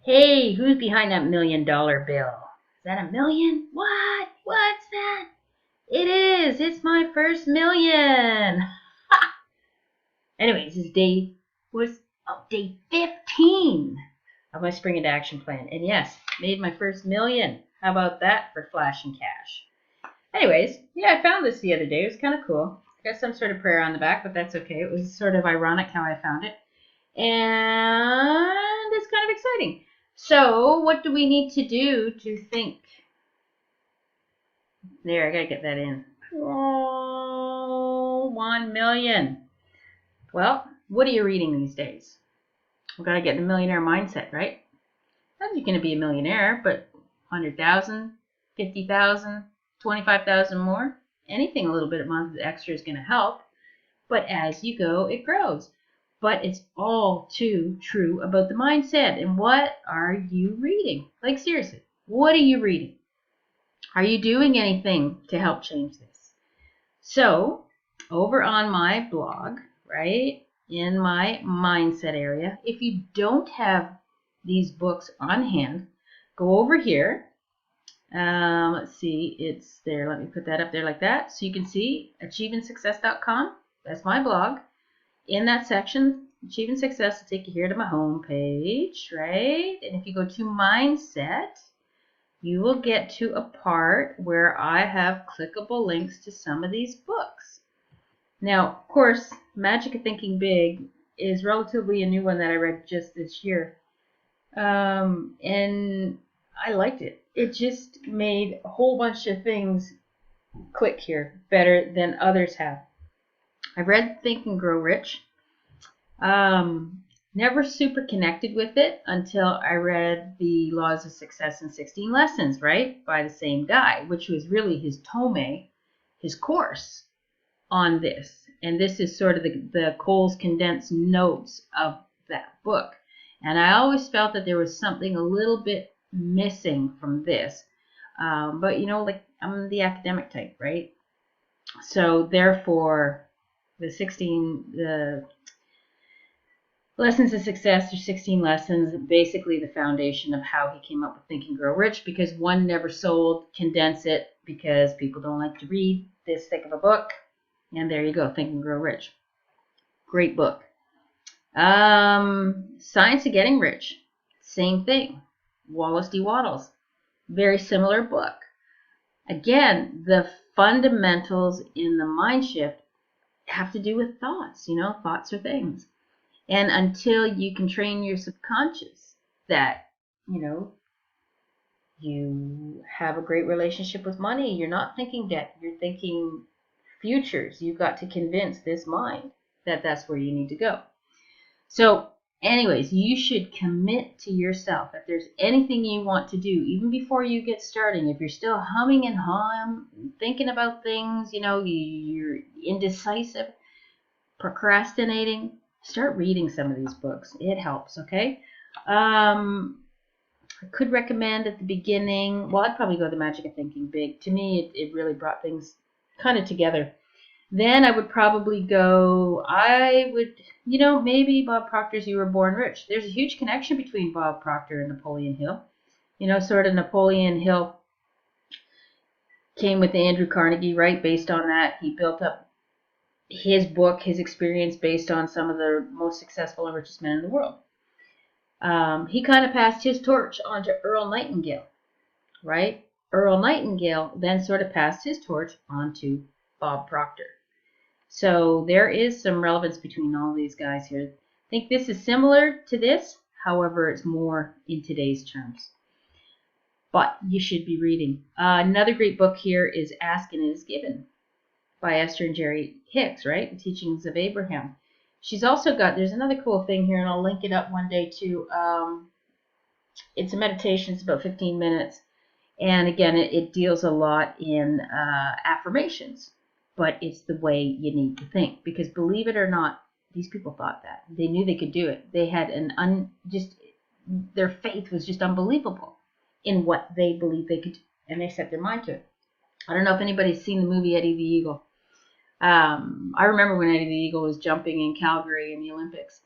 Hey, who's behind that $1 million bill? Is that a million? What? What's that? It is. It's my first million. Anyways, day 15 of my spring into action plan. And yes, made my first million. How about that for flashing cash? Anyways, yeah, I found this the other day. It was kind of cool. I got some sort of prayer on the back, but that's okay. It was sort of ironic how I found it. And it's kind of exciting. So, what do we need to do to think? There, I gotta get that in. Oh, 1 million. Well, what are you reading these days? We gotta get the millionaire mindset, right? Not you're gonna be a millionaire, but 100,000, 50,000, 25,000 more. Anything a little bit a month extra is gonna help. But as you go, it grows. But it's all too true about the mindset. And what are you reading? Like, seriously, what are you reading? Are you doing anything to help change this? So, over on my blog, right, in my mindset area, if you don't have these books on hand, go over here. Let's see, it's there. Let me put that up there like that. So you can see achieveandsuccess.com. That's my blog. In that section, Achieving Success will take you here to my home page, right? And if you go to Mindset, you will get to a part where I have clickable links to some of these books. Now, of course, Magic of Thinking Big is relatively a new one that I read just this year. And I liked it. It just made a whole bunch of things click here better than others have. I read Think and Grow Rich. Never super connected with it until I read The Laws of Success in 16 Lessons, right? By the same guy, which was really his tome, his course on this. And this is sort of the Cole's condensed notes of that book. And I always felt that there was something a little bit missing from this. But, like I'm the academic type, right? So therefore, the Lessons of Success are 16 lessons, basically the foundation of how he came up with Think and Grow Rich, because one never sold, condense it because people don't like to read this thick of a book. And there you go, Think and Grow Rich. Great book. Science of Getting Rich, same thing. Wallace D. Wattles, very similar book. Again, the fundamentals in the mind shift have to do with thoughts. Thoughts are things. And until you can train your subconscious that, you have a great relationship with money, you're not thinking debt, you're thinking futures. You've got to convince this mind that that's where you need to go. So, anyways, you should commit to yourself. If there's anything you want to do, even before you get starting, if you're still humming and thinking about things, you're indecisive, procrastinating, start reading some of these books. It helps, okay? I could recommend at the beginning, well, I'd probably go The Magic of Thinking Big. To me, it really brought things kind of together. Then I would probably go, maybe Bob Proctor's You Were Born Rich. There's a huge connection between Bob Proctor and Napoleon Hill. Sort of Napoleon Hill came with Andrew Carnegie, right? Based on that, he built up his book, his experience based on some of the most successful and richest men in the world. He kind of passed his torch on to Earl Nightingale, right? Earl Nightingale then sort of passed his torch on to Bob Proctor. So there is some relevance between all these guys here. I think this is similar to this, however, it's more in today's terms. But you should be reading. Another great book here is Ask and It Is Given by Esther and Jerry Hicks, right? The Teachings of Abraham. She's also got, there's another cool thing here, and I'll link it up one day too. It's a meditation, it's about 15 minutes. And again, it deals a lot in affirmations, but it's the way you need to think. Because believe it or not, these people thought that. They knew they could do it. They had their faith was just unbelievable in what they believed they could do. And they set their mind to it. I don't know if anybody's seen the movie Eddie the Eagle. I remember when Eddie the Eagle was jumping in Calgary in the Olympics.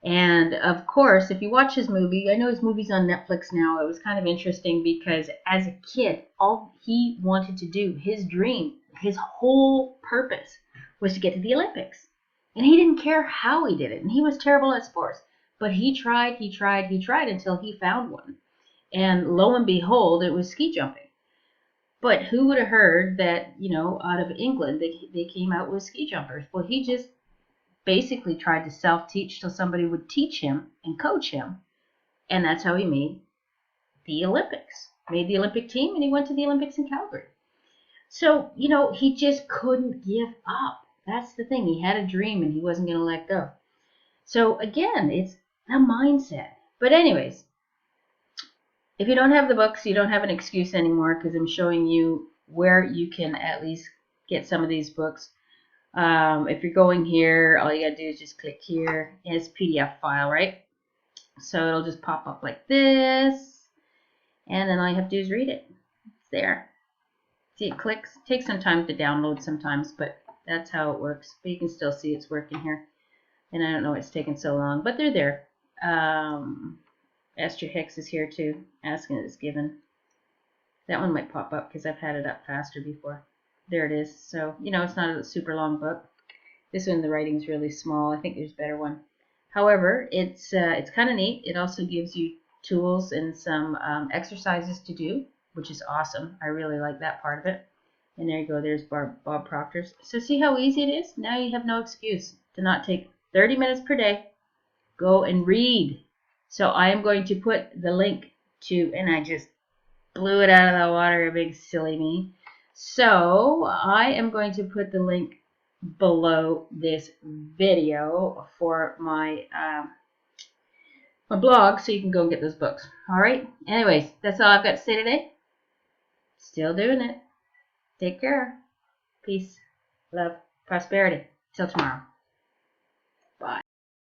And of course, if you watch his movie, I know his movie's on Netflix now. It was kind of interesting because as a kid, all he wanted to do, his dream, his whole purpose was to get to the Olympics. And he didn't care how he did it. And he was terrible at sports. But he tried until he found one. And lo and behold, it was ski jumping. But who would have heard that, out of England, they came out with ski jumpers? Well, he just basically tried to self-teach till somebody would teach him and coach him. And that's how he made the Olympics. Made the Olympic team, and he went to the Olympics in Calgary. So, he just couldn't give up. That's the thing. He had a dream, and he wasn't going to let go. So, again, it's a mindset. But anyways, if you don't have the books, you don't have an excuse anymore, because I'm showing you where you can at least get some of these books. If you're going here, all you gotta do is just click here. It's PDF file, right? So it'll just pop up like this, and then all you have to do is read it. It's there. See, it clicks. It takes some time to download sometimes, but that's how it works. But you can still see it's working here. And I don't know why it's taking so long, but they're there. Esther Hicks is here too, asking it is given. That one might pop up because I've had it up faster before. There it is. So, it's not a super long book. This one, the writing's really small. I think there's a better one. However, it's kind of neat. It also gives you tools and some exercises to do, which is awesome. I really like that part of it. And there you go. There's Bob Proctor's. So see how easy it is? Now you have no excuse to not take 30 minutes per day. Go and read. So I am going to put the link to, and I just blew it out of the water, big silly me. So I am going to put the link below this video for my my blog, so you can go and get those books. All right. Anyways, that's all I've got to say today. Still doing it. Take care. Peace, love, prosperity. Till tomorrow.